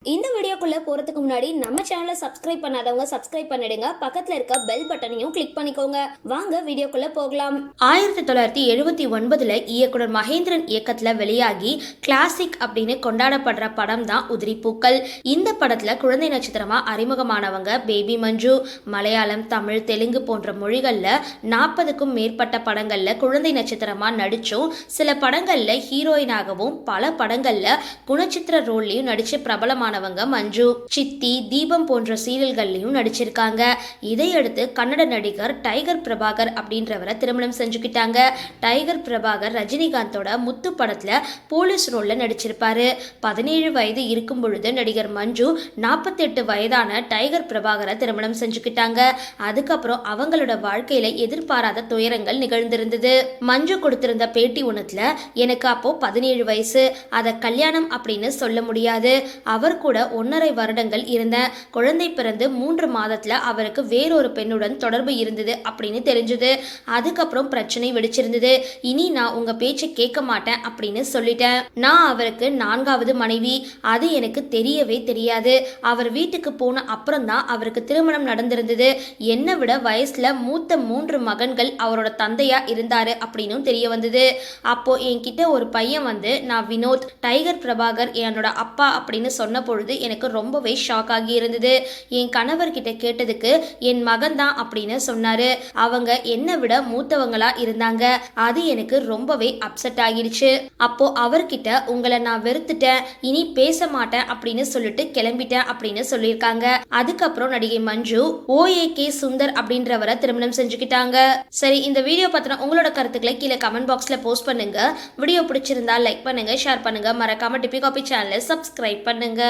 இந்த வீடியோக்குள்ள போறதுக்கு முன்னாடி நம்ம சேனலை சப்ஸ்கிரைப் பண்ணாதவங்க சப்ஸ்கிரைப் பண்ணிடுங்க. பக்கத்துல இருக்க பெல் பட்டனையும் கிளிக் பண்ணிக்கோங்க. வாங்க வீடியோக்குள்ள போகலாம். 1979 இயக்குனர் மகேந்திரன் இயக்கத்துல வெளியாகி கிளாசிக் அப்படின்னு கொண்டாடப்படுற படம் தான் உதிரிப்பூக்கள். இந்த படத்துல குழந்தை நட்சத்திரமா அறிமுகமானவங்க பேபி மஞ்சு. மலையாளம், தமிழ், தெலுங்கு போன்ற மொழிகள்ல 40க்கும் மேற்பட்ட படங்கள்ல குழந்தை நட்சத்திரமா நடிச்சும், சில படங்கள்ல ஹீரோயினாகவும், பல படங்கள்ல குணச்சித்திர ரோல்லையும் நடிச்சு பிரபலமான மஞ்சு. சித்தி, தீபம் போன்ற சீரியல்கள்லயும் நடிச்சிருக்காங்க. இதையடுத்து கன்னட நடிகர் டைகர் பிரபாகர் அப்படின்றவரை திருமணம் செஞ்சுக்கிட்டாங்க. டைகர் பிரபாகர் ரஜினிகாந்தோட முத்து படத்துல போலீஸ் ரோல்ல நடிச்சிருப்பாரு. 17 வயது இருக்கும் பொழுது நடிகர் மஞ்சு 48 வயதான டைகர் பிரபாகரை திருமணம் செஞ்சுக்கிட்டாங்க. அதுக்கப்புறம் அவங்களோட வாழ்க்கையில எதிர்பாராத துயரங்கள் நிகழ்ந்திருந்தது. மஞ்சு கொடுத்திருந்த பேட்டி ஒண்ணுத்துல, எனக்கு அப்போ 17 வயசு, அதை கல்யாணம் அப்படின்னு சொல்ல முடியாது. அவர் கூட 1.5 வருடங்கள் இருந்த, குழந்தை பிறந்து 3 மாதத்துல அவருக்கு வேறொரு பெண்ணுடன் தொடர்பு இருந்தது அப்படின்னு தெரிஞ்சது. அதுக்கப்புறம் பிரச்சனை வெடிச்சிருந்தது. இனி நான் உங்க பேச்சை கேட்க மாட்டேன் அப்படின்னு சொல்லிட்டேன். நான் அவருக்கு 4வது மனைவி. அது எனக்கு தெரியவே தெரியாது. அவர் வீட்டுக்கு போன அப்புறம் தான் அவருக்கு திருமணம் நடந்திருந்தது. என்னை விட வயசுல மூத்த 3 மகன்கள் அவரோட தந்தையா இருந்தாரு அப்படின்னு தெரிய வந்தது. அப்போ என்கிட்ட ஒரு பையன் வந்து, நான் வினோத், டைகர் பிரபாகர் என்னோட அப்பா அப்படின்னு சொன்ன பொழுது எனக்கு ரொம்பவே ஷாக் ஆகி இருந்தது. என் கணவர்கிட்ட கேட்டதுக்கு என் மகன் தான் அப்படின்னு சொன்னாரு. அவங்க என்னை விட மூத்தவங்களா இருந்தாங்க. அது எனக்கு ரொம்பவே அப்செட் ஆகிடுச்சு. அப்போ அவர்கிட்ட, உங்களை நான் வெறுத்துட்டேன், இனி பேச மாட்டேன் அப்படின்னு சொல்லிட்டு கிளம்பிட்டேன் அப்படின்னு சொல்லியிருக்காங்க. அதுக்கப்புறம் நடிகை மஞ்சு OAK சுந்தர் அப்படின்றவரை திருமணம் செஞ்சுக்கிட்டாங்க. சரி, இந்த வீடியோ பத்தின உங்களோட கருத்துக்களை கீழே கமெண்ட் பாக்ஸ்ல போஸ்ட் பண்ணுங்க. வீடியோ பிடிச்சிருந்தா லைக் பண்ணுங்க, ஷேர் பண்ணுங்க, மறக்காம டிபி காபி சேனலை சப்ஸ்கிரைப் பண்ணுங்க.